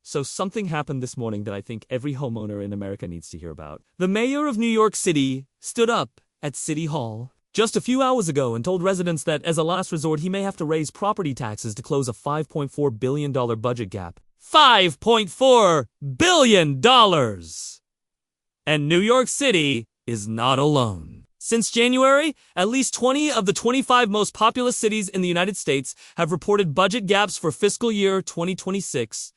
So something happened this morning that I think every homeowner in America needs to hear about. The mayor of New York City stood up at City Hall just a few hours ago and told residents that as a last resort, he may have to raise property taxes to close a $5.4 billion budget gap. $5.4 billion! And New York City is not alone. Since January, at least 20 of the 25 most populous cities in the United States have reported budget gaps for fiscal year 2026.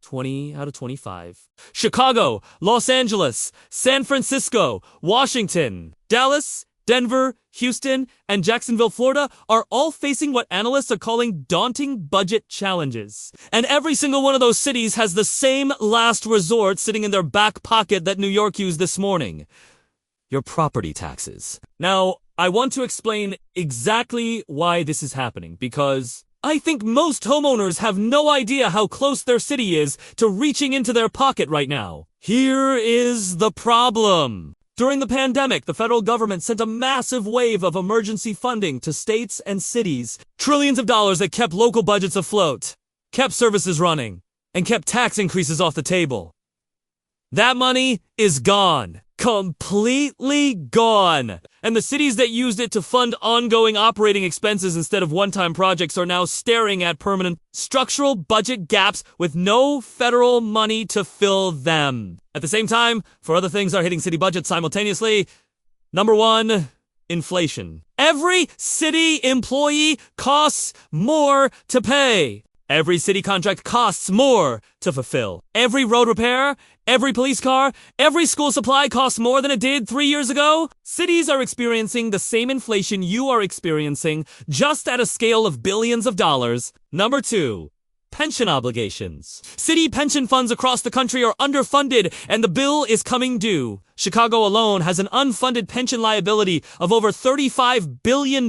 20 out of 25. Chicago, Los Angeles, San Francisco, Washington, Dallas, Denver, Houston, and Jacksonville, Florida are all facing what analysts are calling daunting budget challenges. And every single one of those cities has the same last resort sitting in their back pocket that New York used this morning. Your property taxes. Now, I want to explain exactly why this is happening because I think most homeowners have no idea how close their city is to reaching into their pocket right now. Here is the problem. During the pandemic, the federal government sent a massive wave of emergency funding to states and cities. Trillions of dollars that kept local budgets afloat, kept services running, and kept tax increases off the table. That money is gone. Completely gone. And the cities that used it to fund ongoing operating expenses instead of one-time projects are now staring at permanent structural budget gaps with no federal money to fill them. At the same time, four other things are hitting city budgets simultaneously. Number one, inflation. Every city employee costs more to pay. Every city contract costs more to fulfill. Every road repair, every police car, every school supply costs more than it did 3 years ago. Cities are experiencing the same inflation you are experiencing, just at a scale of billions of dollars. Number two, pension obligations. City pension funds across the country are underfunded and the bill is coming due. Chicago alone has an unfunded pension liability of over $35 billion.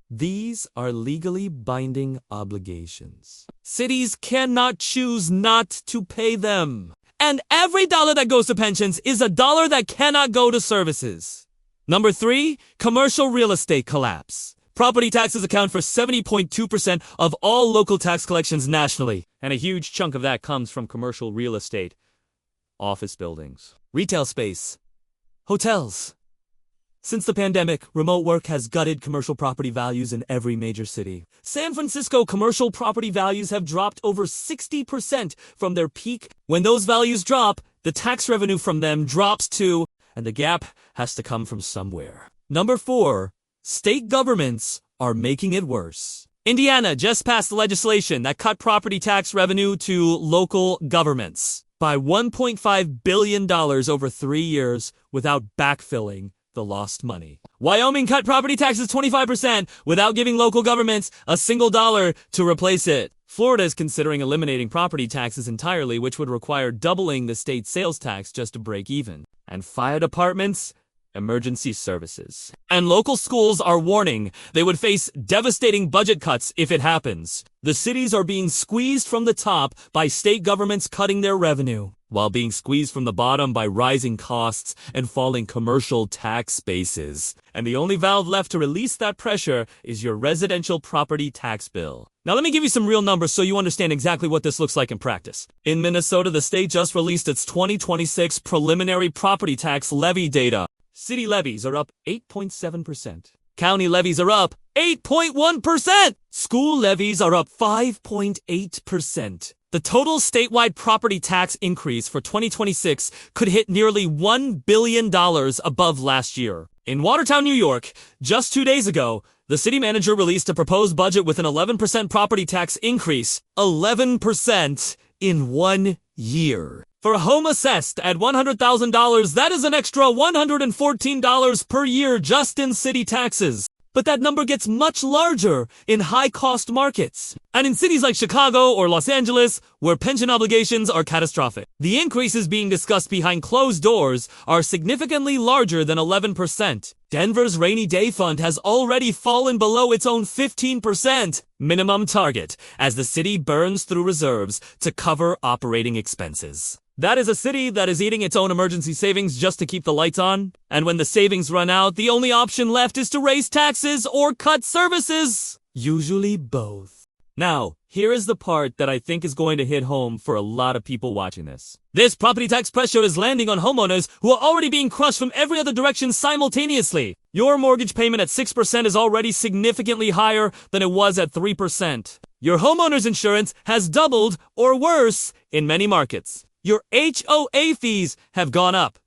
These are legally binding obligations. Cities cannot choose not to pay them. And every dollar that goes to pensions is a dollar that cannot go to services. Number three, commercial real estate collapse. Property taxes account for 70.2% of all local tax collections nationally, and a huge chunk of that comes from commercial real estate, office buildings, retail space, hotels. Since the pandemic, remote work has gutted commercial property values in every major city. San Francisco commercial property values have dropped over 60% from their peak. When those values drop, the tax revenue from them drops too, and the gap has to come from somewhere. Number four, state governments are making it worse. Indiana just passed legislation that cut property tax revenue to local governments by $1.5 billion over 3 years without backfilling the lost money. Wyoming cut property taxes 25% without giving local governments a single dollar to replace it. Florida is considering eliminating property taxes entirely, which would require doubling the state sales tax just to break even. And fire departments, emergency services, and local schools are warning they would face devastating budget cuts if it happens. The cities are being squeezed from the top by state governments cutting their revenue, while being squeezed from the bottom by rising costs and falling commercial tax bases. And the only valve left to release that pressure is your residential property tax bill. Now let me give you some real numbers so you understand exactly what this looks like in practice. In Minnesota, the state just released its 2026 preliminary property tax levy data. City levies are up 8.7%. County levies are up 8.1%. School levies are up 5.8%. The total statewide property tax increase for 2026 could hit nearly $1 billion above last year. In Watertown, New York, just 2 days ago, the city manager released a proposed budget with an 11% property tax increase. 11% in 1 year. For a home assessed at $100,000, that is an extra $114 per year just in city taxes. But that number gets much larger in high-cost markets. And in cities like Chicago or Los Angeles, where pension obligations are catastrophic, the increases being discussed behind closed doors are significantly larger than 11%. Denver's rainy day fund has already fallen below its own 15% minimum target as the city burns through reserves to cover operating expenses. That is a city that is eating its own emergency savings just to keep the lights on. And when the savings run out, the only option left is to raise taxes or cut services. Usually both. Now, here is the part that I think is going to hit home for a lot of people watching this. This property tax pressure is landing on homeowners who are already being crushed from every other direction simultaneously. Your mortgage payment at 6% is already significantly higher than it was at 3%. Your homeowner's insurance has doubled or worse in many markets. Your HOA fees have gone up.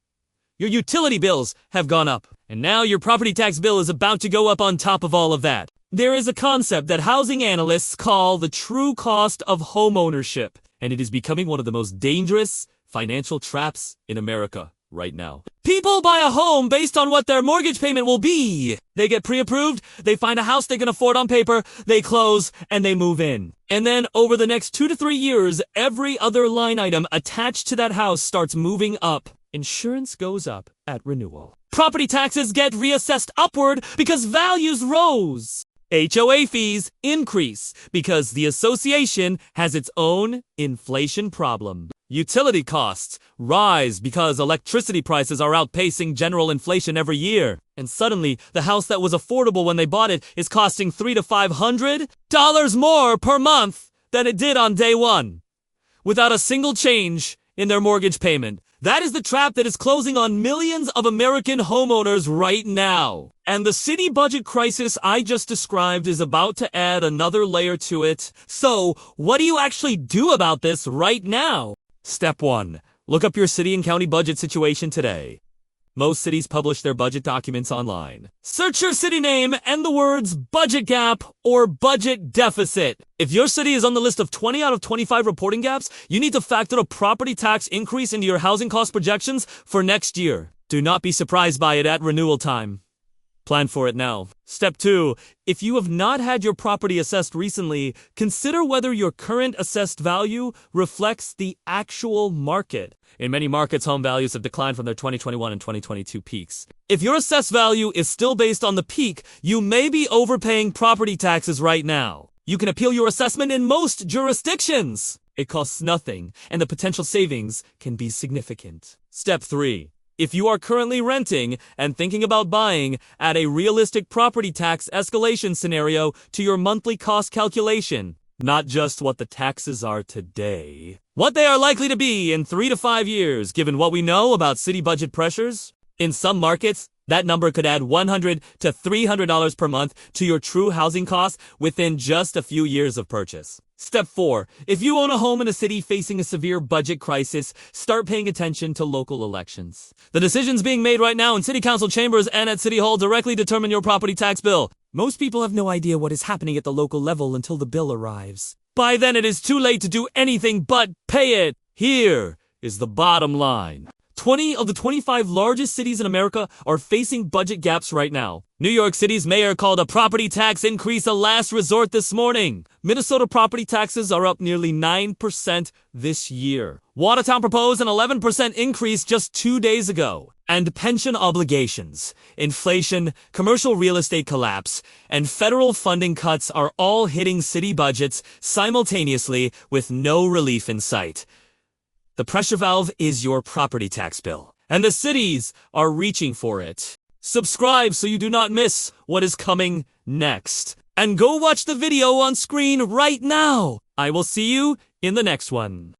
Your utility bills have gone up. And now your property tax bill is about to go up on top of all of that. There is a concept that housing analysts call the true cost of homeownership, and it is becoming one of the most dangerous financial traps in America right now. People buy a home based on what their mortgage payment will be. They get pre-approved, they find a house they can afford on paper, they close, and they move in. And then over the next 2 to 3 years, every other line item attached to that house starts moving up. Insurance goes up at renewal. Property taxes get reassessed upward because values rose. HOA fees increase because the association has its own inflation problem. Utility costs rise because electricity prices are outpacing general inflation every year. And suddenly, the house that was affordable when they bought it is costing $300 to $500 more per month than it did on day one, without a single change in their mortgage payment. That is the trap that is closing on millions of American homeowners right now. And the city budget crisis I just described is about to add another layer to it. So, what do you actually do about this right now? Step 1. Look up your city and county budget situation today. Most cities publish their budget documents online. Search your city name and the words budget gap or budget deficit. If your city is on the list of 20 out of 25 reporting gaps, you need to factor a property tax increase into your housing cost projections for next year. Do not be surprised by it at renewal time. Plan for it now. Step 2. If you have not had your property assessed recently, consider whether your current assessed value reflects the actual market. In many markets, home values have declined from their 2021 and 2022 peaks. If your assessed value is still based on the peak, you may be overpaying property taxes right now. You can appeal your assessment in most jurisdictions. It costs nothing, and the potential savings can be significant. Step 3. If you are currently renting and thinking about buying, add a realistic property tax escalation scenario to your monthly cost calculation. Not just what the taxes are today, what they are likely to be in 3 to 5 years, given what we know about city budget pressures. In some markets, that number could add $100 to $300 per month to your true housing costs within just a few years of purchase. Step 4. If you own a home in a city facing a severe budget crisis, start paying attention to local elections. The decisions being made right now in city council chambers and at city hall directly determine your property tax bill. Most people have no idea what is happening at the local level until the bill arrives. By then it is too late to do anything but pay it. Here is the bottom line. 20 of the 25 largest cities in America are facing budget gaps right now. New York City's mayor called a property tax increase a last resort this morning. Minnesota property taxes are up nearly 9% this year. Watertown proposed an 11% increase just 2 days ago. And pension obligations, inflation, commercial real estate collapse, and federal funding cuts are all hitting city budgets simultaneously with no relief in sight. The pressure valve is your property tax bill, and the cities are reaching for it. Subscribe so you do not miss what is coming next. And go watch the video on screen right now. I will see you in the next one.